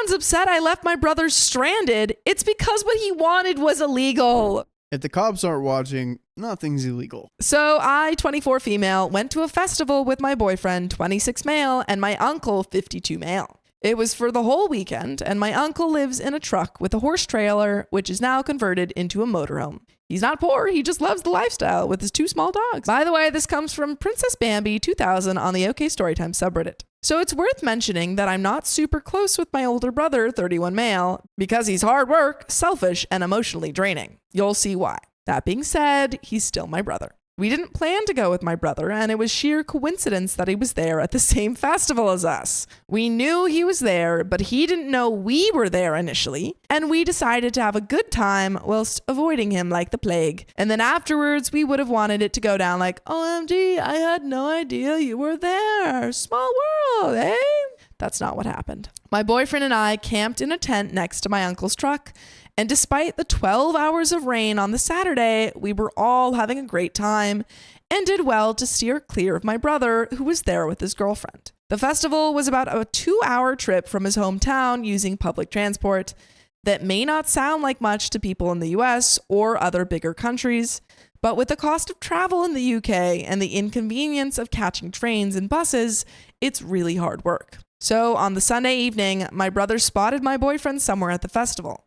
everyone's upset I left my brother stranded, it's because what he wanted was illegal. If the cops aren't watching, nothing's illegal. So I, 24 female, went to a festival with my boyfriend, 26 male, and my uncle, 52 male. It was for the whole weekend, and my uncle lives in a truck with a horse trailer, which is now converted into a motorhome. He's not poor, he just loves the lifestyle with his 2 small dogs. By the way, this comes from Princess Bambi 2000 on the OK Storytime subreddit. So it's worth mentioning that I'm not super close with my older brother, 31 male, because he's hard work, selfish, and emotionally draining. You'll see why. That being said, he's still my brother. We didn't plan to go with my brother, and it was sheer coincidence that he was there at the same festival as us. We knew he was there, but he didn't know we were there initially, and we decided to have a good time whilst avoiding him like the plague. And then afterwards, we would have wanted it to go down like, OMG, I had no idea you were there. Small world, eh? That's not what happened. My boyfriend and I camped in a tent next to my uncle's truck, and despite the 12 hours of rain on the Saturday, we were all having a great time and did well to steer clear of my brother, who was there with his girlfriend. The festival was about a 2-hour trip from his hometown using public transport. That may not sound like much to people in the US or other bigger countries, but with the cost of travel in the UK and the inconvenience of catching trains and buses, it's really hard work. So on the Sunday evening, my brother spotted my boyfriend somewhere at the festival.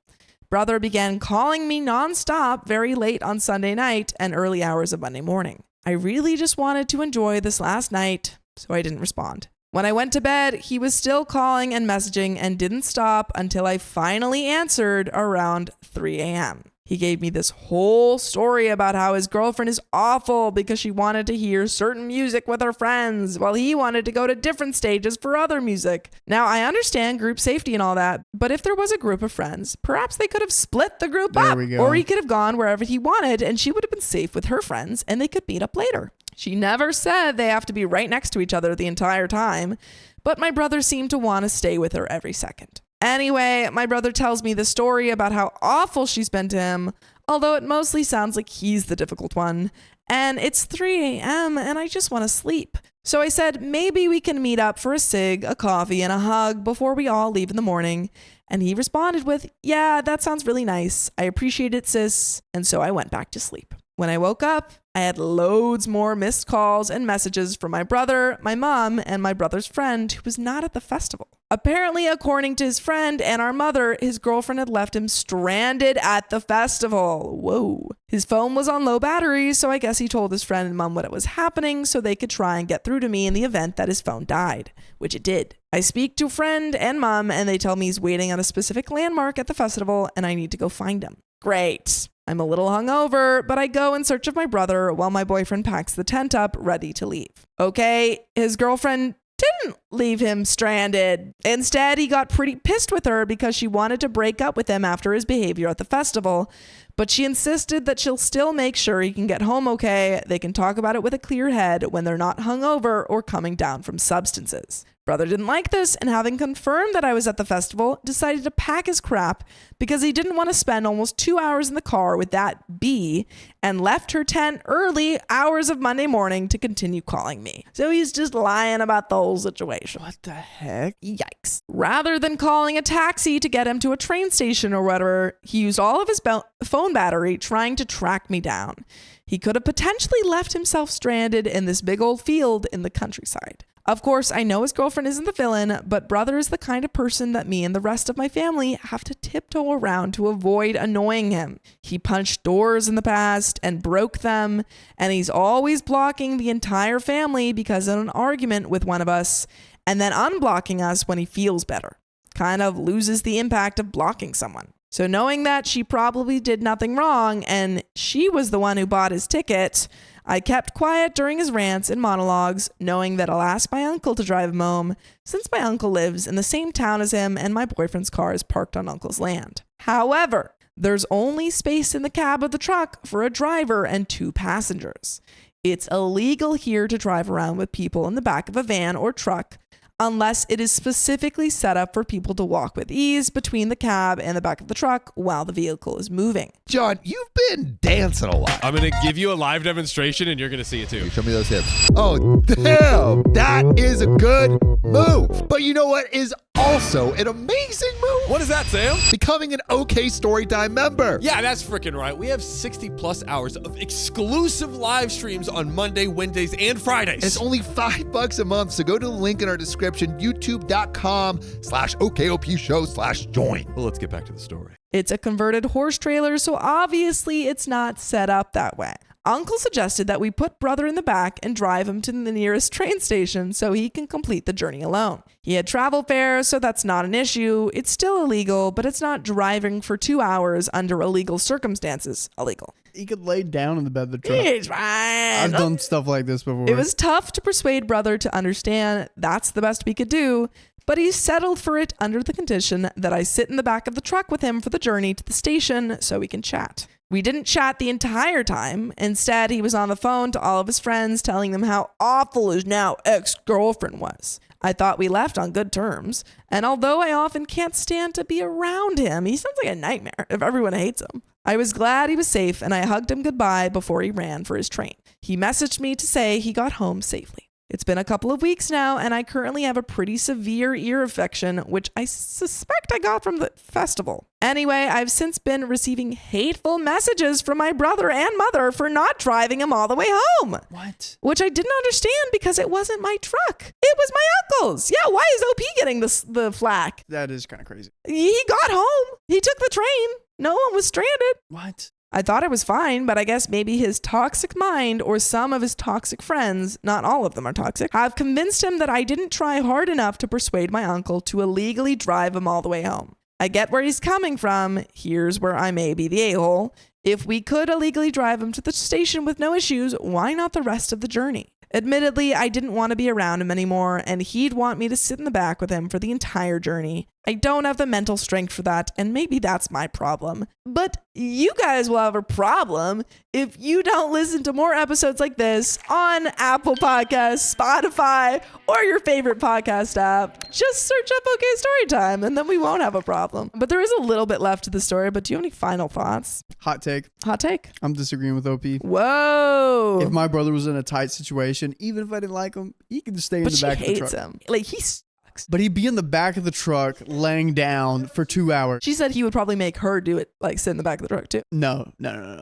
Brother began calling me nonstop very late on Sunday night and early hours of Monday morning. I really just wanted to enjoy this last night, so I didn't respond. When I went to bed, he was still calling and messaging and didn't stop until I finally answered around 3 a.m. He gave me this whole story about how his girlfriend is awful because she wanted to hear certain music with her friends while he wanted to go to different stages for other music. Now, I understand group safety and all that, but if there was a group of friends, perhaps they could have split the group up, or he could have gone wherever he wanted and she would have been safe with her friends and they could meet up later. She never said they have to be right next to each other the entire time, but my brother seemed to want to stay with her every second. Anyway, my brother tells me the story about how awful she's been to him, although it mostly sounds like he's the difficult one. And it's 3 a.m. and I just want to sleep. So I said, maybe we can meet up for a cig, a coffee, and a hug before we all leave in the morning. And he responded with, yeah, that sounds really nice. I appreciate it, sis. And so I went back to sleep. When I woke up, I had loads more missed calls and messages from my brother, my mom, and my brother's friend who was not at the festival. Apparently, according to his friend and our mother, his girlfriend had left him stranded at the festival. Whoa. His phone was on low battery, so I guess he told his friend and mom what was happening so they could try and get through to me in the event that his phone died, which it did. I speak to friend and mom, and they tell me he's waiting at a specific landmark at the festival, and I need to go find him. Great. I'm a little hungover, but I go in search of my brother while my boyfriend packs the tent up, ready to leave. Okay, his girlfriend didn't leave him stranded. Instead, he got pretty pissed with her because she wanted to break up with him after his behavior at the festival, but she insisted that she'll still make sure he can get home okay. They can talk about it with a clear head when they're not hungover or coming down from substances. Brother didn't like this, and having confirmed that I was at the festival, decided to pack his crap because he didn't want to spend almost 2 hours in the car with that bee, and left her tent early hours of Monday morning to continue calling me. So he's just lying about the whole situation. What the heck? Yikes. Rather than calling a taxi to get him to a train station or whatever, he used all of his phone battery trying to track me down. He could have potentially left himself stranded in this big old field in the countryside. Of course, I know his girlfriend isn't the villain, but brother is the kind of person that me and the rest of my family have to tiptoe around to avoid annoying him. He punched doors in the past and broke them, and he's always blocking the entire family because of an argument with one of us, and then unblocking us when he feels better. Kind of loses the impact of blocking someone. So knowing that she probably did nothing wrong and she was the one who bought his ticket, I kept quiet during his rants and monologues, knowing that I'll ask my uncle to drive him home, since my uncle lives in the same town as him and my boyfriend's car is parked on uncle's land. However, there's only space in the cab of the truck for a driver and 2 passengers. It's illegal here to drive around with people in the back of a van or truck, unless it is specifically set up for people to walk with ease between the cab and the back of the truck while the vehicle is moving. John, you've been dancing a lot. I'm going to give you a live demonstration and you're going to see it too. Show me those hips. Oh, damn. That is a good move. But you know what is also an amazing move? What is that, Sam? Becoming an OK Storytime member. Yeah, that's freaking right. We have 60 plus hours of exclusive live streams on Monday, Wednesdays, and Fridays. It's only $5 a month, so go to the link in our description, youtube.com/OKOP show/join. Well, let's get back to the story. It's a converted horse trailer, so obviously it's not set up that way. Uncle suggested that we put brother in the back and drive him to the nearest train station so he can complete the journey alone. He had travel fare, so that's not an issue. It's still illegal, but it's not driving for 2 hours under illegal circumstances illegal. He could lay down in the bed of the truck. He's fine. I've done stuff like this before. It was tough to persuade brother to understand that's the best we could do, but he settled for it under the condition that I sit in the back of the truck with him for the journey to the station so we can chat. We didn't chat the entire time. Instead, he was on the phone to all of his friends telling them how awful his now ex-girlfriend was. I thought we left on good terms, and although I often can't stand to be around him, he sounds like a nightmare if everyone hates him. I was glad he was safe, and I hugged him goodbye before he ran for his train. He messaged me to say he got home safely. It's been a couple of weeks now, and I currently have a pretty severe ear infection, which I suspect I got from the festival. Anyway, I've since been receiving hateful messages from my brother and mother for not driving him all the way home. What? Which I didn't understand because it wasn't my truck. It was my uncle's. Yeah, why is OP getting the flack? That is kind of crazy. He got home. He took the train. No one was stranded. What? I thought it was fine, but I guess maybe his toxic mind or some of his toxic friends, not all of them are toxic, have convinced him that I didn't try hard enough to persuade my uncle to illegally drive him all the way home. I get where he's coming from. Here's where I may be the a-hole. If we could illegally drive him to the station with no issues, why not the rest of the journey? Admittedly, I didn't want to be around him anymore, and he'd want me to sit in the back with him for the entire journey. I don't have the mental strength for that, and maybe that's my problem. But you guys will have a problem if you don't listen to more episodes like this on Apple Podcasts, Spotify, or your favorite podcast app. Just search up OK Storytime, and then we won't have a problem. But there is a little bit left to the story, but do you have any final thoughts? Hot take. Hot take? I'm disagreeing with OP. Whoa. If my brother was in a tight situation, even if I didn't like him, he could just stay in the back of the truck. But she hates him. Like, he sucks. But he'd be in the back of the truck laying down for 2 hours. She said he would probably make her do it, like sit in the back of the truck too. No.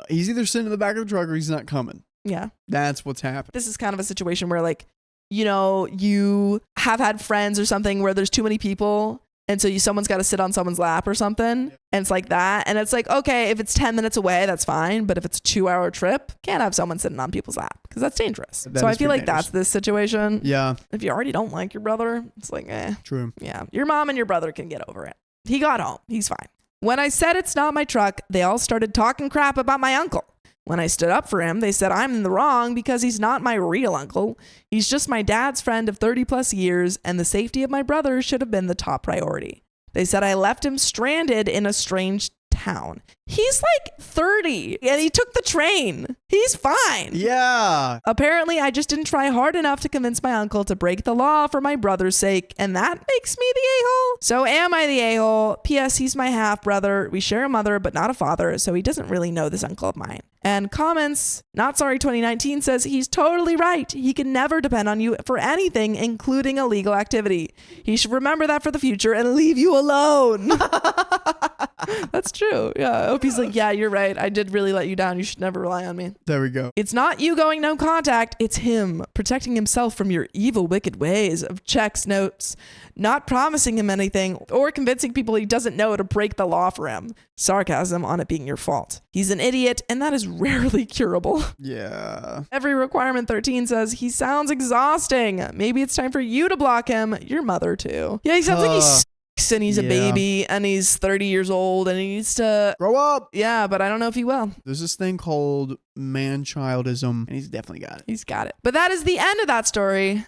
He's either sitting in the back of the truck or he's not coming. Yeah. That's what's happening. This is kind of a situation where, like, you know, you have had friends or something where there's too many people. And so someone's got to sit on someone's lap or something. And it's like that. And it's like, okay, if it's 10 minutes away, that's fine. But if it's a 2-hour trip, can't have someone sitting on people's lap because that's dangerous. So I feel like that's this situation. Yeah. If you already don't like your brother, it's like, True. Yeah. Your mom and your brother can get over it. He got home. He's fine. When I said it's not my truck, they all started talking crap about my uncle. When I stood up for him, they said I'm in the wrong because he's not my real uncle. He's just my dad's friend of 30 plus years, and the safety of my brother should have been the top priority. They said I left him stranded in a strange town. He's like 30 and he took the train. He's fine. Yeah. Apparently, I just didn't try hard enough to convince my uncle to break the law for my brother's sake, and that makes me the a-hole. So am I the a-hole? P.S. He's my half-brother. We share a mother, but not a father, so he doesn't really know this uncle of mine. And comments, Not Sorry 2019 says he's totally right. He can never depend on you for anything, including illegal activity. He should remember that for the future and leave you alone. That's true. Yeah. OP's like, yeah, you're right. I did really let you down. You should never rely on me. There we go. It's not you going no contact. It's him protecting himself from your evil, wicked ways of checks, notes, not promising him anything, or convincing people he doesn't know to break the law for him. Sarcasm on it being your fault. He's an idiot, and that is rarely curable. Yeah. Every requirement 13 says he sounds exhausting. Maybe it's time for you to block him. Your mother too. Yeah, he sounds like he's and he's a baby and he's 30 years old and he needs to grow up. Yeah, but I don't know if he will. There's this thing called man-childism, and he's definitely got it. He's got it. But that is the end of that story.